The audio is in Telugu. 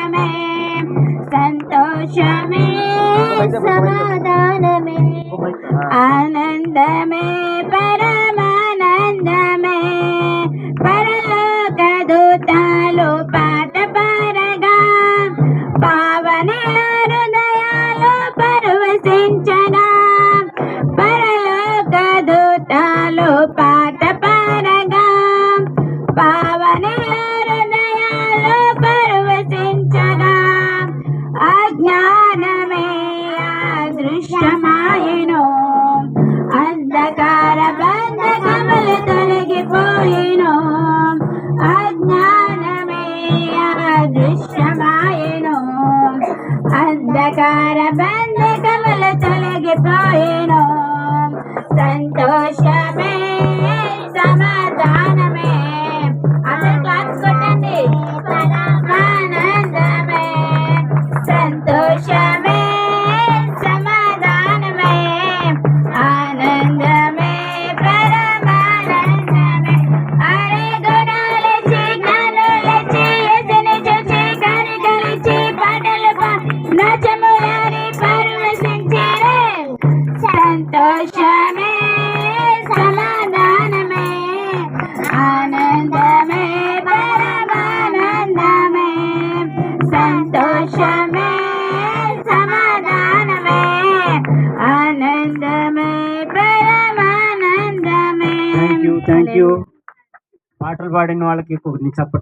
సమాధానమే సంతోషమే సమాధానమే ఆనందమే పరమానందమే పరలోక దూతలు పాట పాడగా పావన హృదయాలు పరవశించగా పరలోక దూతలు పాట పాడగా పావన హృదయాలు పరవశించగా అజ్ఞానమే అదృశ్యమాయెను అంధకార బంధకములు తొలగిపోయెను అజ్ఞానమే అదృశ్యమాయెను అంధకార బంధకములు తొలగిపోయెను సంతోషమే సమాధానమే అందరూ క్లాప్స్ కొట్టండి ఆనందమే సంతోషమే సమాధానమే ఆనందమే పరమానందమే అరే గుణాలచి జ్ఞానులచి యేసుని చూచి కనికరించి పాటలు నచములారి పరవశించిరే సంతోషమే సమాధానమే ఆనందమే పరమానందమే సంతోషమే సమాధానమే ఆనందమే పరమానందమే థ్యాంక్ యూ పాటలు పాడిన వాళ్ళకి కొన్ని చప్పట్లు